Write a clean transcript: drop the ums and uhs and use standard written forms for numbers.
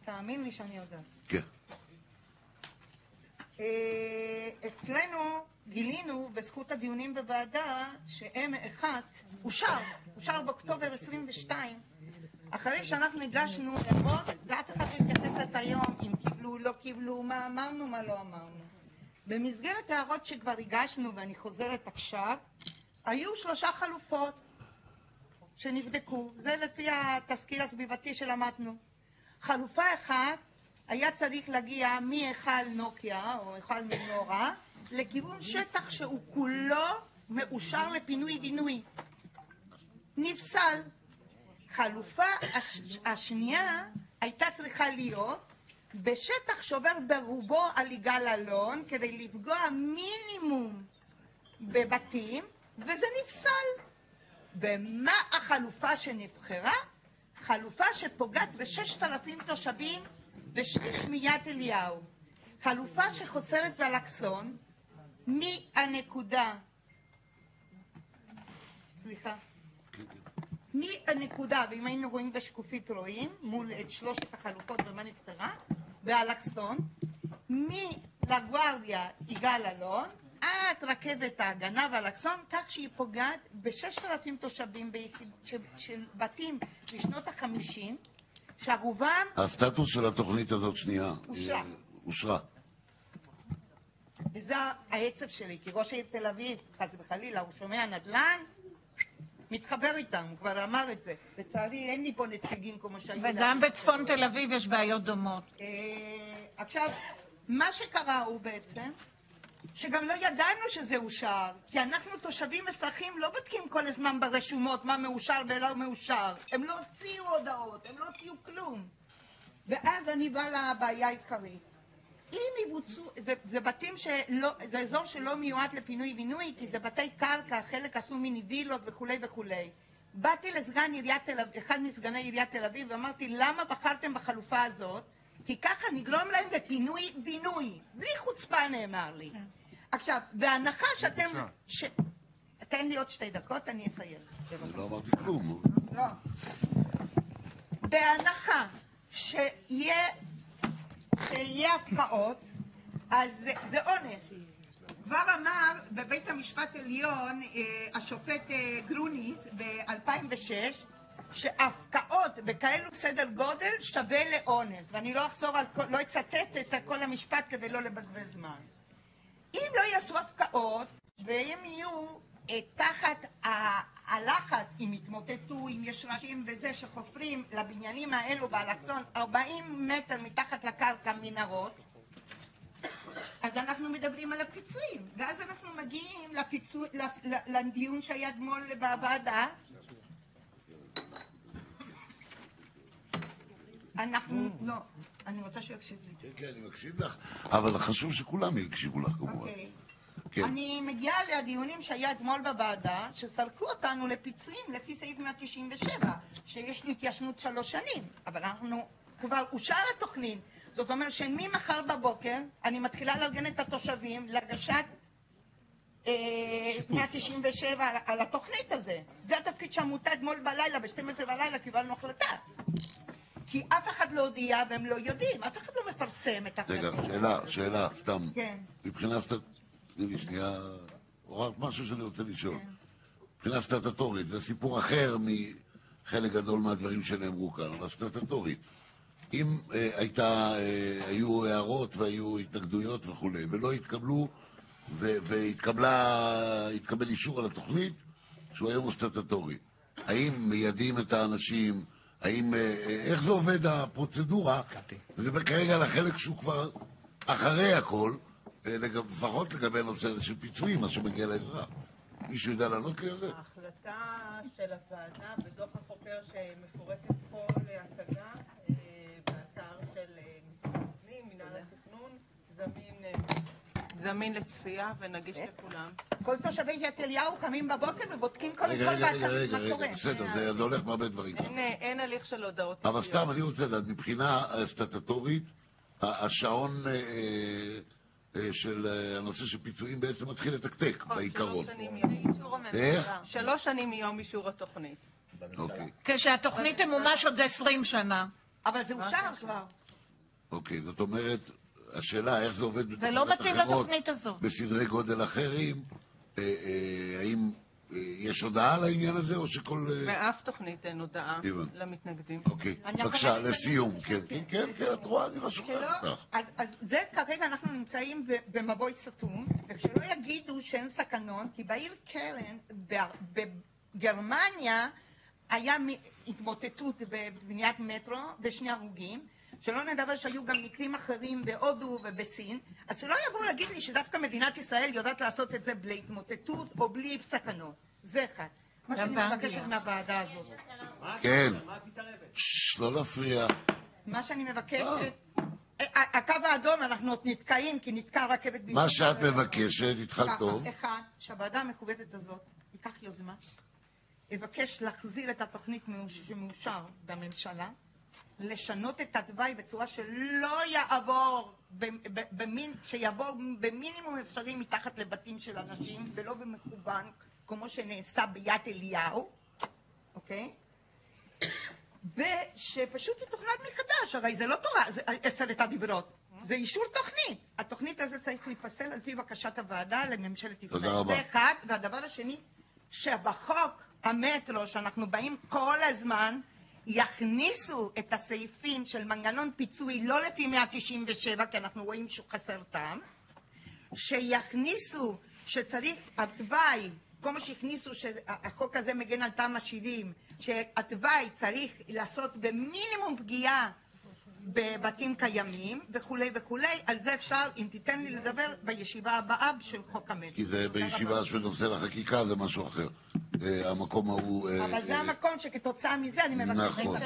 תאמין לי שאני יודעת. כן. אצלנו גילינו בזכות הדיונים בוועדה ש-M1 אושר באוקטובר 22, אחרי שאנחנו הגשנו הערות, ואף אחד לא התייחס היום אם קיבלו, לא קיבלו, מה אמרנו, מה לא אמרנו. במסגרת הערות שכבר הגשנו, ואני חוזרת עכשיו, היו 3 חלופות שנבדקו, זה לפי התזכיר הסביבתי שלמדנו. חלופה אחת, היה צריך להגיע מהיכל נוקיה או היכל מנורה לכיוון שטח שהוא כולו מאושר לפינוי בינוי. נפסל. חלופה השנייה הייתה צריכה להיות בשטח שעובר ברובו על יגאל אלון כדי לפגוע מינימום בבתים, וזה נפסל. ומה החלופה שנבחרה? חלופה שפוגעת ב6,000 תושבים בשליש מיד אליהו. חלופה שחוסרת באלכסון מהנקודה, מהנקודה, ואם היינו רואים בשקופית רואים, מול את 3 החלופות ומה נבחרה, באלכסון, מלגוארדיה יגאל אלון, עד רכבת ההגנה ואלכסון, כך שהיא פוגעת ב6,000 תושבים של בתים בשנות ה-50, שהרובם... הסטטוס של התוכנית הזאת שנייה. אושרה. וזה העצב שלי, כי ראש העיר תל אביב, חס וחלילה, הוא שומע נדל"ן, מתחבר איתם, הוא כבר אמר את זה. לצערי, אין לי פה נציגים כמו שהיו... וגם בצפון תל אביב יש בעיות דומות. עכשיו, מה שקרה הוא בעצם, שגם לא ידענו שזה אושר, כי אנחנו תושבים אזרחים לא בודקים כל הזמן ברשומות מה מאושר ולא מאושר. הם לא הוציאו הודעות, הם לא הוציאו כלום. ואז אני באה לבעיה העיקרית. אם יבוצעו, זה בתים שלא, זה אזור שלא מיועד לפינוי בינוי, כי זה בתי קרקע, חלק עשו מיני וילות וכולי וכולי. באתי לסגן עיריית תל אביב, אחד מסגני עיריית תל אביב, ואמרתי, למה בחרתם בחלופה הזאת? כי ככה נגרום להם לפינוי בינוי. בלי חוצפה נאמר לי. עכשיו, בהנחה שאתם... תן לי עוד 2 דקות, אני אציין. אני לא אמרתי כלום. לא. בהנחה שיהיה הפקעות, אז זה אונס. כבר אמר בבית המשפט העליון השופט גרוניס ב-2006, שהפקעות בכאלו סדר גודל שווה לאונס, ואני לא אחזור על לא אצטט את כל המשפט כדי לא לבזבז זמן. אם לא יעשו הפקעות והם יהיו תחת הלחץ, אם יתמוטטו, אם יש ראשים וזה שחופרים לבניינים האלו באלכסון 40 מטר מתחת לקרקע מנהרות, אז אנחנו מדברים על הפיצויים, ואז אנחנו מגיעים לדיון שהיה אתמול בוועדה. אנחנו, לא, אני רוצה שהוא יקשיב לי. כן, כן, אני מקשיב לך, אבל חשוב שכולם יקשיבו לך כמובן. אוקיי. אני מגיעה לדיונים שהיה אתמול בוועדה, שסלקו אותנו לפיצויים לפי סעיף 197, שיש לי התיישנות 3 שנים, אבל אנחנו כבר אושר התוכנית, זאת אומרת שממחר בבוקר אני מתחילה לארגן את התושבים להגשת 197 על התוכנית הזה. זה התפקיד שעמותה אתמול בלילה, ב-12 בלילה קיבלנו החלטה. כי אף אחד לא הודיע והם לא יודעים, אף אחד לא מפרסם את החלטה. רגע, שאלה, סתם. כן. מבחינה תני שנייה, עוררת משהו שאני רוצה לשאול. מבחינה סטטטורית, זה סיפור אחר מחלק גדול מהדברים שנאמרו כאן, אבל סטטטורית. אם היו הערות והיו התנגדויות וכו', ולא התקבלו, והתקבל אישור על התוכנית, שהוא היום סטטטורי. האם מיידעים את האנשים, איך זה עובד הפרוצדורה, וזה כרגע לחלק שהוא כבר אחרי הכל, לפחות לגבי הנושא של פיצויים, מה שמגיע לאזרח. מישהו יודע לענות לי על זה? ההחלטה של הוועדה בדוח החוקר שמפורטת כל השגה באתר של משרד הפנים, מינהל התכנון, זמין לצפייה ונגיש לכולם. כל תושבי יד אליהו קמים בבוקר ובודקים כל באתר מה קורה. בסדר, זה הולך מהרבה דברים. אין הליך של הודעות. אבל סתם, אני רוצה לדעת, מבחינה סטטטורית, השעון של הנושא של פיצויים בעצם מתחיל לתקתק בעיקרון. 3 שנים מיום אישור התוכנית. אוקיי. כשהתוכנית תמומש עוד 20 שנה. אבל זה אושר כבר. אוקיי, זאת אומרת, השאלה איך זה עובד זה לא בתוכניות מתאים אחרות, לתוכנית הזאת. בסדרי גודל אחרים, האם יש הודעה על העניין הזה, או שכל... באף תוכנית אין הודעה הבנתי. למתנגדים. אוקיי, בבקשה, לסיום, כן, את רואה, אני לא שוכח אותך. אז זה כרגע אנחנו נמצאים במבוי סתום, ושלא יגידו שאין סכנות, כי בעיר קרן, בגרמניה, היה התמוטטות בבניית מטרו ושני הרוגים, שלא נדבר שהיו גם מקרים אחרים בהודו ובסין, אז שלא יבואו להגיד לי שדווקא מדינת ישראל יודעת לעשות את זה בלי התמוטטות או בלי סכנות. זה אחד. מה שאני מבקשת מהוועדה הזאת. כן, לא להפריע. מה שאני מבקשת, הקו האדום אנחנו עוד נתקעים, כי נתקע רכבת... מה שאת מבקשת, התחלת טוב. אחד, שהוועדה המכובדת הזאת ייקח יוזמה, יבקש להחזיר את התוכנית שמאושר בממשלה, לשנות את התוואי בצורה שלא יעבור, שיעבור במינימום אפשרי מתחת לבתים של אנשים, ולא במכוון, כמו שנעשה ביד אליהו, אוקיי? ושפשוט יתוכנן מחדש, הרי זה לא תורה, זה 10 הדיברות, זה אישור תוכנית. התוכנית הזה צריך להיפסל על פי בקשת הוועדה לממשלת ישראל. תודה רבה. זה אחד, והדבר השני, שבחוק המטרו, שאנחנו באים כל הזמן, יכניסו את הסעיפים של מנגנון פיצוי, לא לפי 197, כי אנחנו רואים שהוא חסר טעם, שיכניסו שצריך התוואי, כמו שהכניסו שהחוק הזה מגן על תמ"א 70, שהתוואי צריך לעשות במינימום פגיעה בבתים קיימים וכולי וכולי, על זה אפשר, אם תיתן לי לדבר, בישיבה הבאה של חוק המטרו. כי זה בישיבה של נושא לחקיקה, זה משהו אחר. המקום ההוא... אבל זה המקום שכתוצאה מזה אני מבקשת... נכון.